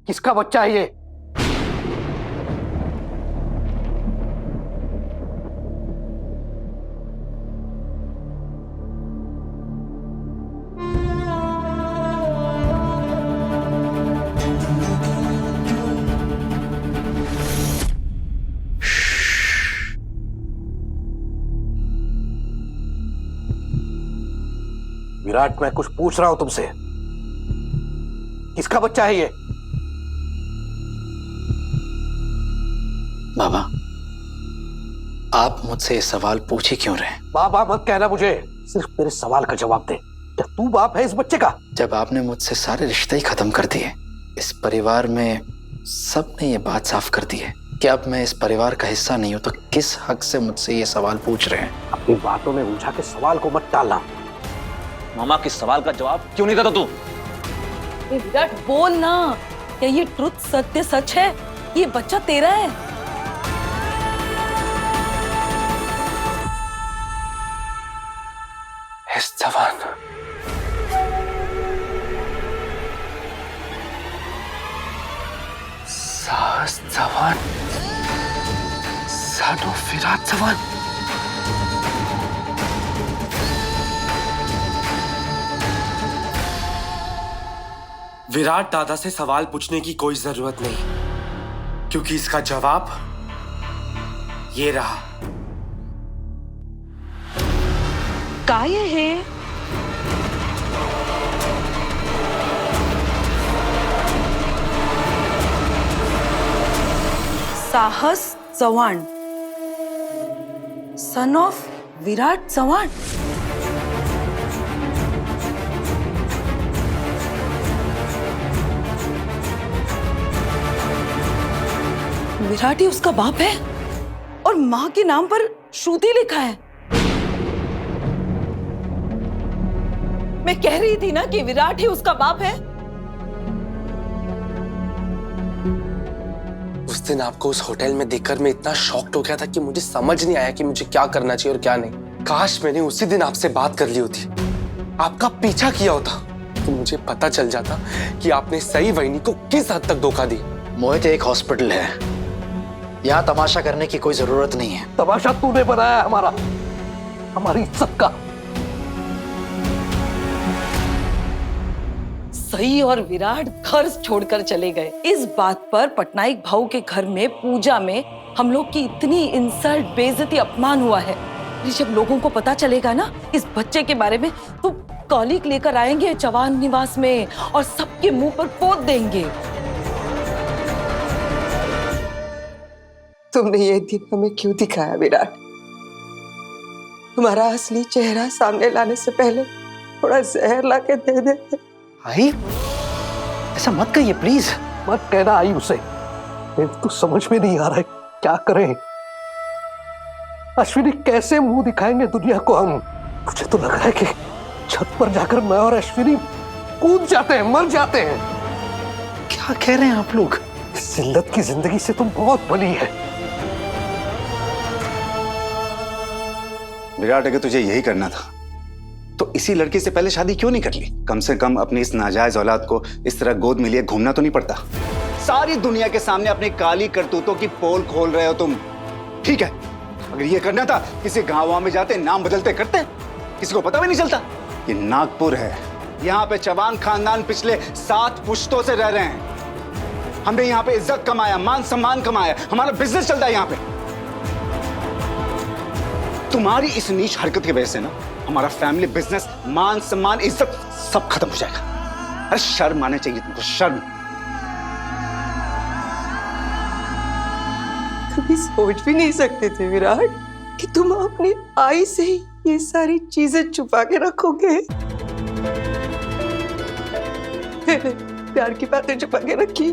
किसका बच्चा है ये? विराट, मैं कुछ पूछ रहा हूं तुमसे। किसका बच्चा है ये? बाबा, आप मुझसे ये सवाल पूछ ही क्यों रहे हैं? बाबा मत कहना मुझे, सिर्फ मेरे सवाल का जवाब दे। क्या तू बाप है इस बच्चे का? जब आपने मुझसे सारे रिश्ते ही खत्म कर दिए, इस परिवार में सबने ये बात साफ कर दी है कि अब मैं इस परिवार का हिस्सा नहीं हूं, तो किस हक से मुझसे ये सवाल पूछ रहे हैं? अपनी बातों में उलझा के सवाल को मत टालना। मामा, किस सवाल का जवाब क्यों नहीं देता तू? विराट बोल ना, क्या ये ट्रुथ सत्य सच है? ये बच्चा तेरा है? इस जवान साहस जवान, son of विराट जवान। विराट दादा से सवाल पूछने की कोई जरूरत नहीं, क्योंकि इसका जवाब ये रहा। काय है? साहस चव्हाण, सन ऑफ विराट चव्हाण। विराट ही उसका बाप है और मां के नाम पर श्रुति लिखा है। मैं कह रही थी ना कि विराट ही उसका बाप है। उस दिन आपको उस होटल में देखकर मैं इतना शॉक्ड हो गया था कि मुझे समझ नहीं आया कि मुझे क्या करना चाहिए और क्या नहीं। काश मैंने उसी दिन आपसे बात कर ली होती, आपका पीछा किया होता, तो मुझे पता चल जाता कि आपने सही वहीनी को किस हद तक धोखा दी। मोहित, एक हॉस्पिटल है, यहाँ तमाशा करने की कोई जरूरत नहीं है। तमाशा तूने बनाया हमारा, हमारी इज्जत का। सही और विराट घर छोड़कर चले गए। इस बात पर पटनायक भाऊ के घर में पूजा में हम लोग की इतनी इंसल्ट, बेइज्जती, अपमान हुआ है। जब लोगों को पता चलेगा ना इस बच्चे के बारे में, तो कॉलीग लेकर आएंगे चव्हाण निवास में और सबके मुंह पर पोत देंगे। तुमने ये दिन हमें क्यों दिखाया विराट? तुम्हारा असली चेहरा सामने लाने से पहले थोड़ा जहर ला के दे देते। आई, ऐसा मत कहिए प्लीज। मत कहना आई उसे, मेरे तो समझ में नहीं आ रहा है क्या करें। अश्विनी कैसे मुंह दिखाएंगे दुनिया को हम? मुझे तो लग रहा है कि छत पर जाकर मैं और अश्विनी कूद जाते हैं, मर जाते हैं। क्या कह रहे हैं आप लोग? इस जिल्लत की जिंदगी से तुम बहुत बली है। विराट, अगर तुझे यही करना था तो इसी लड़की से पहले शादी क्यों नहीं कर ली? कम से कम अपनी इस नाजायज औलाद को इस तरह गोद में लिए घूमना तो नहीं पड़ता। सारी दुनिया के सामने अपनी काली करतूतों की पोल खोल रहे हो तुम। ठीक है, अगर ये करना था किसी गांव में जाते, नाम बदलते करते, किसी को पता भी नहीं चलता। ये नागपुर है, यहाँ पे चव्हाण खानदान पिछले 7 पुश्तों से रह रहे हैं। हमने यहाँ पे इज्जत कमाया, मान सम्मान कमाया, हमारा बिजनेस चलता है यहाँ पे। तुम्हारी इस नीच हरकत की वजह से ना हमारा फैमिली बिजनेस, मान सम्मान, इज्जत सब खत्म हो जाएगा। अरे शर्म आने चाहिए तुमको, शर्म। कभी सोच भी नहीं सकते थे विराट कि तुम अपनी आई से ही ये सारी चीजें छुपा के रखोगे। प्यार की बातें छुपा के रखी,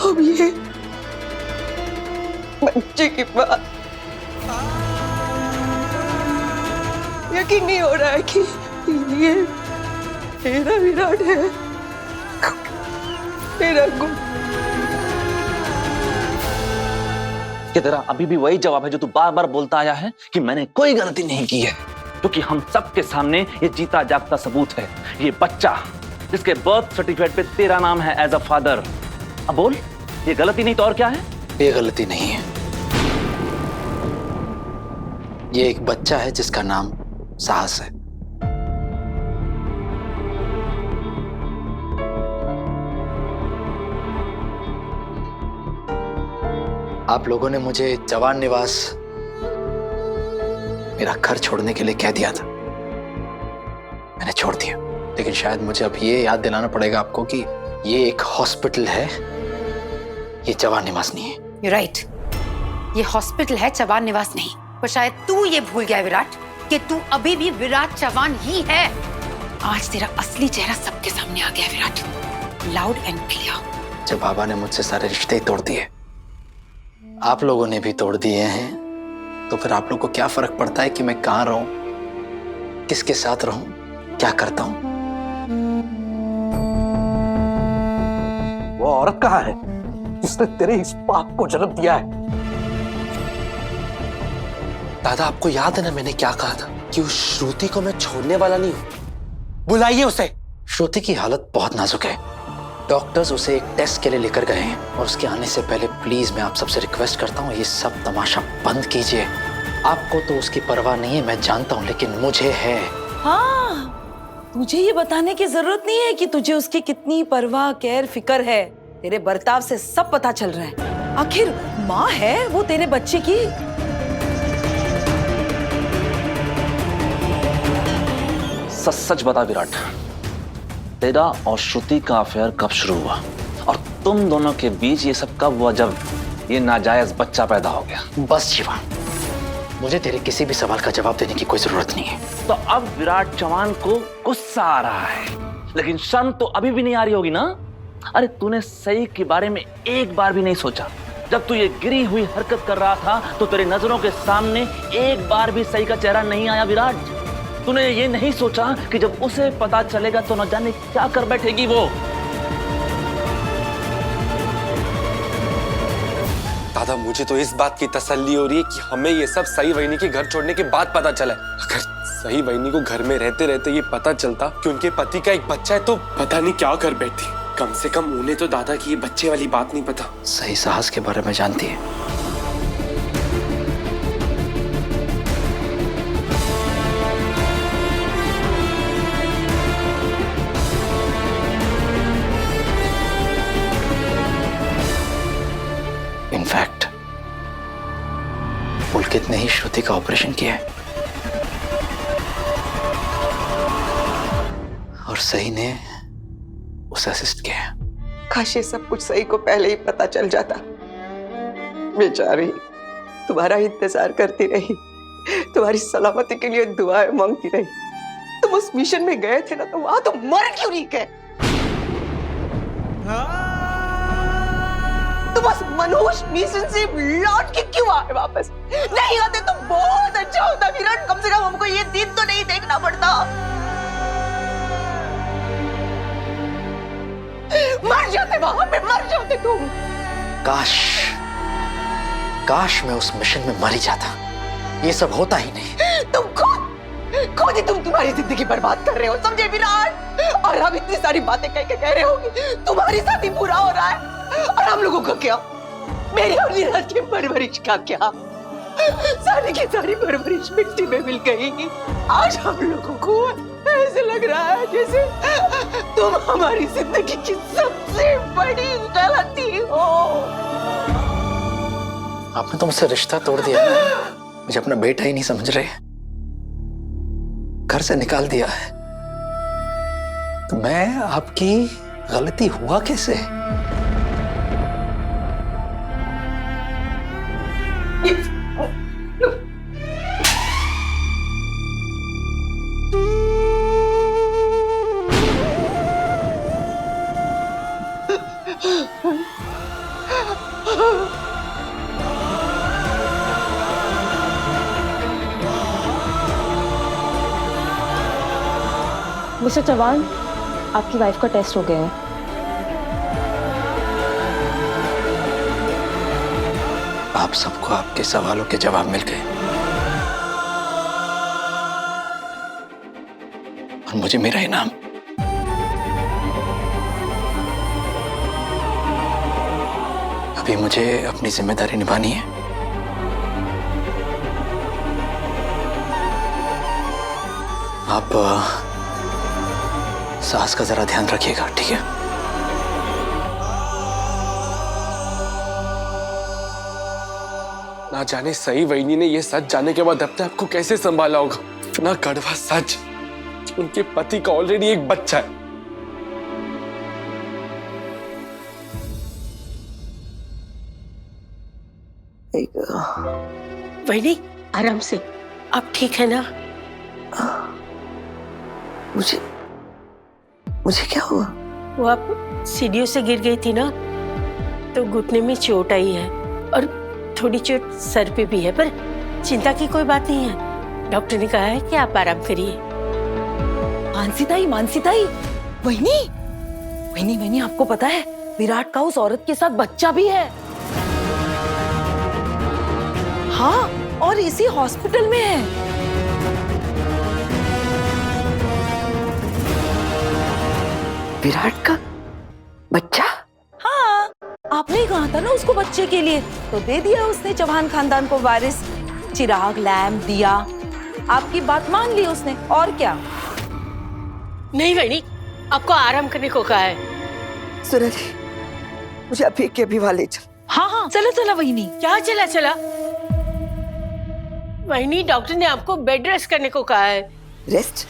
अब ये बच्चे की बात। यकीन नहीं हो रहा है कि ये मेरा विराट है, मेरा गुण। कि तेरा अभी भी वही जवाब है जो तू बार बार बोलता आया है कि मैंने कोई गलती नहीं की है, क्योंकि हम सबके सामने ये जीता जागता सबूत है। ये बच्चा जिसके बर्थ सर्टिफिकेट पे तेरा नाम है एज अ फादर। अब बोल, ये गलती नहीं तो और क्या है? ये गलती नहीं है, ये एक बच्चा है जिसका नाम साहस है। आप लोगों ने मुझे जवान निवास मेरा घर छोड़ने के लिए कह दिया था, मैंने छोड़ दिया। लेकिन शायद मुझे अब ये याद दिलाना पड़ेगा आपको कि ये एक हॉस्पिटल है, ये जवान निवास नहीं है। You're right. ये हॉस्पिटल है, चवान निवास नहीं। पर शायद तू ये भूल गया विराट कि तू अभी भी विराट चवान ही है। आज तेरा असली चेहरा सबके सामने आ गया विराट, लाउड एंड क्लियर। जब बाबा ने मुझसे सारे रिश्ते ही तोड़ दिए, आप लोगों ने भी तोड़ दिए हैं, तो फिर आप लोग को क्या फर्क पड़ता है कि मैं कहाँ रहूं, किसके साथ रहूं, क्या करता हूं? वो औरत कहाँ है जिसने तेरे इस पाप को जन्म दिया है? दादा, आपको याद है ना मैंने क्या कहा था कि उस श्रुति को मैं छोड़ने वाला नहीं हूं। बुलाइए उसे। श्रुति की हालत बहुत नाजुक है, डॉक्टर्स उसे एक टेस्ट के लिए लेकर गए हैं और उसके आने से पहले प्लीज मैं आप सबसे रिक्वेस्ट करता हूँ, ये सब तमाशा बंद कीजिए। आपको तो उसकी परवाह नहीं है, मैं जानता हूँ, लेकिन मुझे है। हाँ, तुझे ये बताने की जरूरत नहीं है कि तुझे उसकी कितनी परवाह, केयर, फिक्र है। तेरे बर्ताव से सब पता चल रहा है। आखिर माँ है वो तेरे बच्चे की। सच सच बता विराट, तेरा और श्रुति का अफेयर कब शुरू हुआ और तुम दोनों के बीच ये सब कब हुआ जब ये नाजायज बच्चा पैदा हो गया? बस शिवा, मुझे तेरे किसी भी सवाल का जवाब देने की कोई जरूरत नहीं है। तो अब विराट चौहान को गुस्सा आ रहा है, लेकिन शर्म तो अभी भी नहीं आ रही होगी ना? अरे तूने सही के बारे में एक बार भी नहीं सोचा? जब तू ये गिरी हुई हरकत कर रहा था तो तेरी नजरों के सामने एक बार भी सही का चेहरा नहीं आया विराट? तूने ये नहीं सोचा कि जब उसे पता चलेगा तो न जाने क्या कर बैठेगी वो? दादा, मुझे तो इस बात की तसल्ली हो रही है कि हमें ये सब सही वहिनी के घर छोड़ने के बाद पता चला है। अगर सही वहिनी को घर में रहते रहते ये पता चलता कि उनके पति का एक बच्चा है तो पता नहीं क्या कर बैठती। कम से कम उन्हें तो दादा की ये बच्चे वाली बात नहीं पता। सही साहस के बारे में जानती है? इनफैक्ट पुलकित ने ही श्रुति का ऑपरेशन किया है और सही ने उसे असिस्ट किया है। काश ये सब कुछ सही को पहले ही पता चल जाता। बेचारी तुम्हारा इंतजार करती रही, तुम्हारी सलामती के लिए दुआएं मांगती रही। तुम उस मिशन में गए थे ना, तो वहां तो मर क्यों नहीं गए? तुम उस मनहूस मिशन से लौट के क्यों आए वापस? नहीं आते तो बहुत अच्छा होता विराट, कम से कम हमको ये दिन तो नहीं देखना पड़ता। मर जाते वहां पे, मर जाते तुम। काश मैं उस मिशन में मर ही जाता, ये सब होता ही नहीं। तुम खुद ही तुम्हारी जिंदगी बर्बाद कर रहे हो, समझे विराट? और हम इतनी सारी बातें कह रहे हो तुम्हारे साथ ही बुरा हो रहा है, और हम लोगों का क्या? मेरी और विराट की परवरिश का क्या? सारी की सारी परवरिश मिट्टी में मिल गई। आज हम लोगों को ऐसे लग रहा है जैसे तुम हमारी जिंदगी की सबसे बड़ी गलती हो। आपने तो मुझसे रिश्ता तोड़ दिया ना, मुझे अपना बेटा ही नहीं समझ रहे, घर से निकाल दिया है, तो मैं आपकी गलती हुआ कैसे? मिस्टर चौहान, आपकी वाइफ का टेस्ट हो गया है। आप सबको आपके सवालों के जवाब मिल गए और मुझे मेरा इनाम अभी मुझे अपनी जिम्मेदारी निभानी है। आप सास का जरा ध्यान रखिएगा, ठीक है? ना जाने सही वहीनी ने ये सच जानने के बाद अपने आप को कैसे संभाला होगा। इतना कड़वा सच, उनके पति का ऑलरेडी एक बच्चा है। वहीनी आराम से, आप ठीक है ना? मुझे क्या हुआ? वो आप सीढ़ियों से गिर गई थी ना, तो घुटने में चोट आई है और थोड़ी चोट सर पे भी है, पर चिंता की कोई बात नहीं है। डॉक्टर ने कहा है कि आप आराम करिए। मानसी ताई, वहीनी आपको पता है विराट का उस औरत के साथ बच्चा भी है। हाँ, और इसी हॉस्पिटल में है। विराट का बच्चा? हाँ, आपने ही कहा था ना उसको बच्चे के लिए, तो दे दिया उसने चौहान खानदान को वारिस। चिराग, लैम्प, दिया, आपकी बात मान ली उसने, और क्या? नहीं वहीनी, आपको आराम करने को कहा है। सूरज, मुझे अभी के अभी वाले चल। हाँ, चला वहीनी। क्या चला? वहीनी, डॉक्टर ने आपको बेड रेस्ट करने को कहा है। रेस्ट?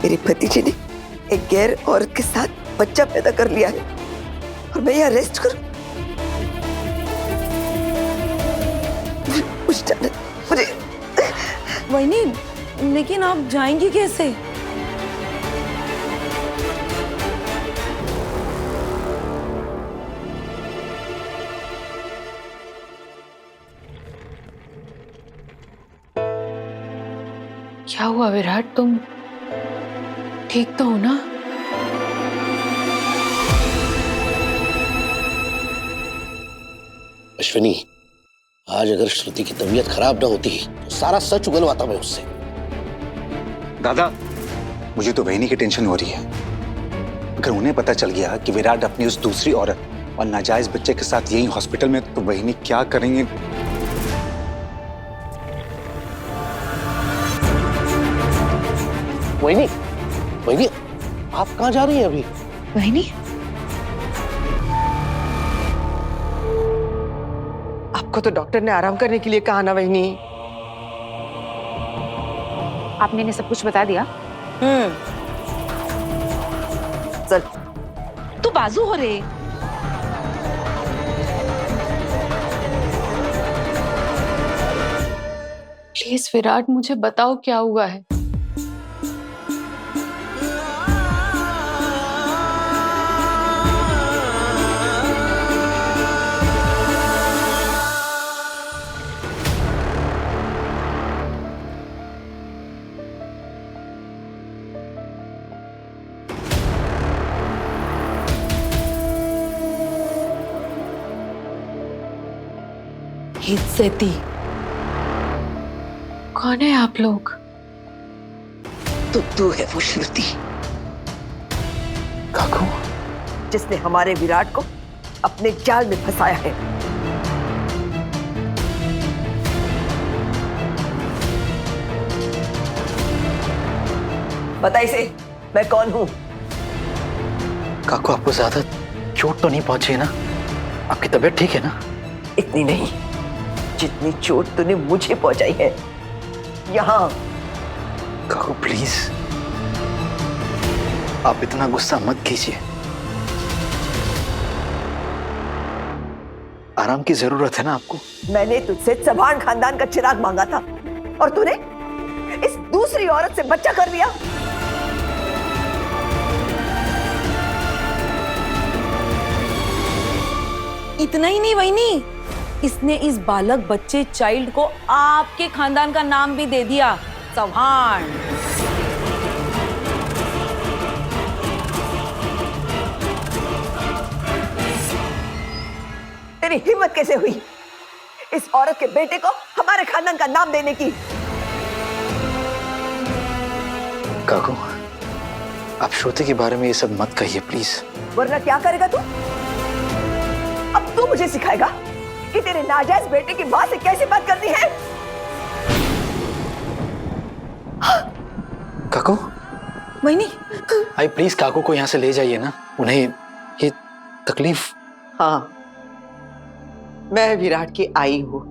मेरे भतीजे ने एक गैर औरत के साथ बच्चा पैदा कर लिया है और मैं यहाँ रेस्ट करूं? मुझे वहीनी, लेकिन आप जाएंगी कैसे? क्या हुआ विराट, तुम ठीक तो हो ना? अश्विनी, आज अगर श्रुति की तबीयत खराब ना होती तो सारा सच उगलवाता मैं उससे। दादा, मुझे तो बहनी की टेंशन हो रही है। अगर उन्हें पता चल गया कि विराट अपनी उस दूसरी औरत और नाजायज बच्चे के साथ यही हॉस्पिटल में, तो बहनी क्या करेंगे? वहीनी, आप कहाँ जा रही हैं अभी? वहीनी, आपको तो डॉक्टर ने आराम करने के लिए कहा ना वहीनी। आपने इन्हें सब कुछ बता दिया? चल, तू बाजू हो रे। प्लीज विराट, मुझे बताओ क्या हुआ है। हितसेती, कौन है आप लोग? तो तू है वो श्रुति काकू, जिसने हमारे विराट को अपने जाल में फंसाया है। बता इसे, मैं कौन हूं? काकू, आपको ज्यादा चोट तो नहीं पहुंची ना? आपकी तबीयत ठीक है ना? इतनी नहीं जितनी चोट तूने मुझे पहुंचाई है यहाँ। काकू प्लीज, आप इतना गुस्सा मत कीजिए। आराम की जरूरत है ना आपको? मैंने तुझसे चौहान खानदान का चिराग मांगा था और तूने इस दूसरी औरत से बच्चा कर लिया। इतना ही नहीं वहीनी, इसने इस बालक बच्चे चाइल्ड को आपके खानदान का नाम भी दे दिया, चौहान। तेरी हिम्मत कैसे हुई इस औरत के बेटे को हमारे खानदान का नाम देने की? काकू, आप श्रुति के बारे में ये सब मत कहिए प्लीज। वरना क्या करेगा तू? अब तू मुझे सिखाएगा कि तेरे नाजायज बेटे की माँ से कैसे बात करनी है? काकू, मोहिनी, आई प्लीज काकू को यहाँ से ले जाइए ना, उन्हें ये तकलीफ। हाँ, मैं विराट की आई हूँ,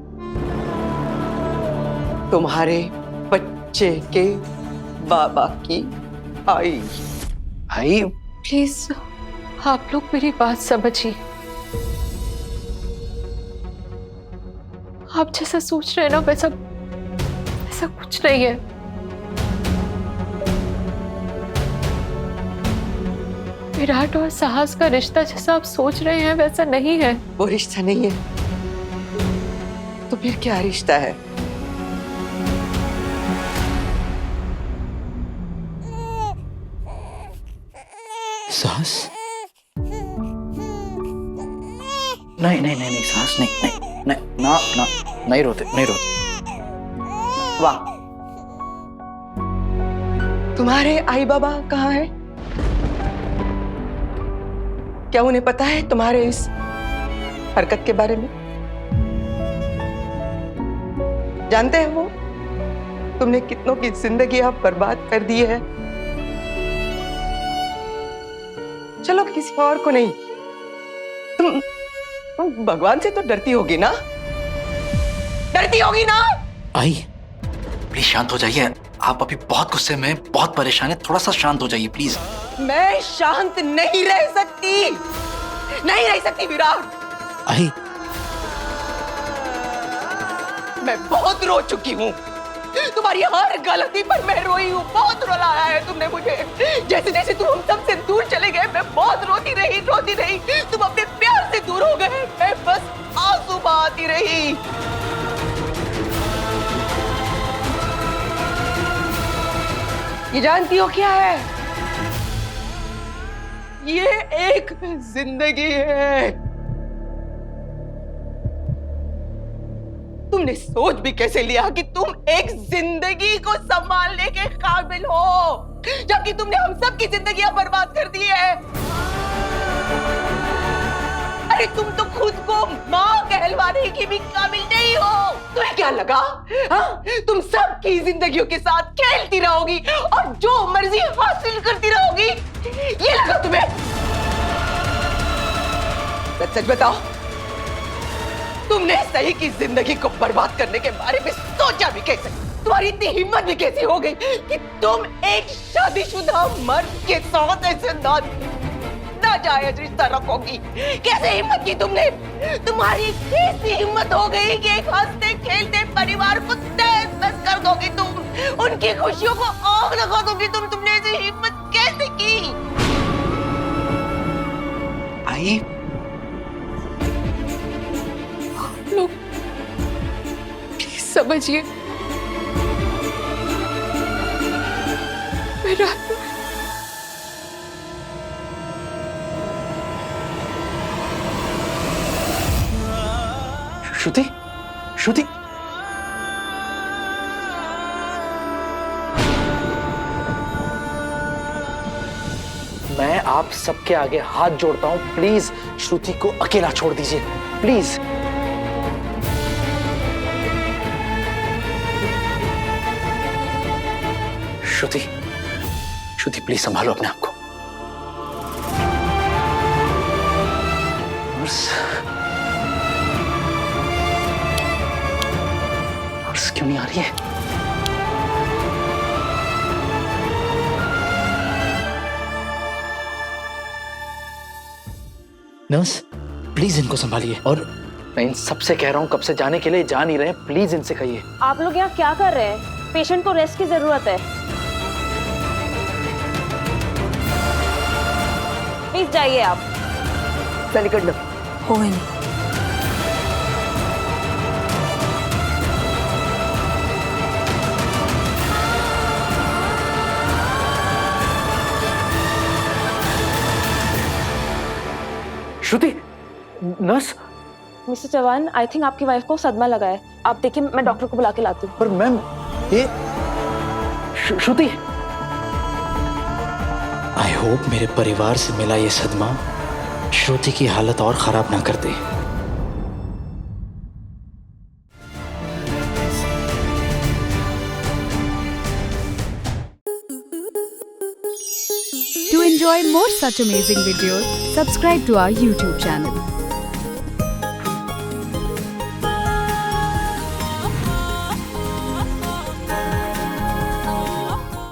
तुम्हारे बच्चे के बाबा की आई। आई प्लीज आप लोग मेरी बात समझिए। आप जैसा सोच रहे हैं ना वैसा ऐसा कुछ नहीं है। विराट और साहस का रिश्ता जैसा आप सोच रहे हैं वैसा नहीं है। वो रिश्ता नहीं है तो फिर क्या रिश्ता है? साहस? नहीं नहीं नहीं नहीं साहस, नहीं नहीं नहीं ना ना, नहीं रोते नहीं रोते। वाह, तुम्हारे आई बाबा कहाँ हैं? क्या उन्हें पता है तुम्हारे इस हरकत के बारे में? जानते हैं वो तुमने कितनों की जिंदगी आप बर्बाद कर दी है? चलो किसी और को नहीं, तुम भगवान से तो डरती होगी ना? डरती होगी ना? आई प्लीज शांत हो जाइए, आप अभी बहुत गुस्से में, बहुत परेशान है, थोड़ा सा शांत हो जाइए प्लीज। मैं शांत नहीं रह सकती, नहीं रह सकती विराट। आई मैं बहुत रो चुकी हूँ, तुम्हारी हर गलती पर मैं रोई हूँ, बहुत रुलाया है तुमने मुझे। जैसे जैसे तुम हम सबसे दूर चले गए मैं बहुत रोती रही, तुम अपने प्यार से दूर हो गए, मैं बस आंसू बहाती रही। ये जानती हो क्या है? ये एक जिंदगी है। तुमने सोच भी कैसे लिया कि तुम एक जिंदगी को संभालने के काबिल हो, जबकि तुमने हम सब की जिंदगियां बर्बाद कर दी है। अरे तुम तो खुद को माँ कहलवाने की भी काबिल नहीं हो। तुम्हें क्या लगा हाँ? तुम सबकी जिंदगियों के साथ खेलती रहोगी और जो मर्जी हासिल करती रहोगी, ये लगा तुम्हें? सच सच बताओ, तुमने सही की जिंदगी को बर्बाद करने के बारे में सोचा भी कैसे? तुम्हारी इतनी हिम्मत भी कैसी हो गई कि तुम एक शादीशुदा मर्द के साथ ऐसे नाजायज रिश्ता रखोगी? कैसे हिम्मत की तुमने? तुम्हारी कैसी हिम्मत हो गई कि एक हंसते खेलते परिवार को तहस-नहस कर दोगी तुम, उनकी खुशियों को आग लगा दोगी तुम? तुमने ऐसी हिम्मत कैसे की? आई लोग प्लीज समझिए, विराट श्रुति, श्रुति मैं आप सबके आगे हाथ जोड़ता हूं, प्लीज श्रुति को अकेला छोड़ दीजिए प्लीज। श्रुति, श्रुति प्लीज संभालो अपने आप को। नर्स क्यों नहीं आ रही है? नर्स प्लीज इनको संभालिए, और मैं इन सबसे कह रहा हूं कब से जाने के लिए, जा नहीं रहे, प्लीज इनसे कहिए। आप लोग यहाँ क्या कर रहे हैं? पेशेंट को रेस्ट की जरूरत है, प्लीज जाइए आप। निकल लो। हो गई नहीं। Shruti, nurse. Mister Chauhan, I think आपकी वाइफ को सदमा लगा है। आप देखिए, मैं डॉक्टर को बुला के लाती हूँ। पर मैम ये श्रुति, आई होप मेरे परिवार से मिला ये सदमा श्रुति की हालत और खराब ना कर दे। To enjoy more such amazing videos, subscribe to our YouTube channel.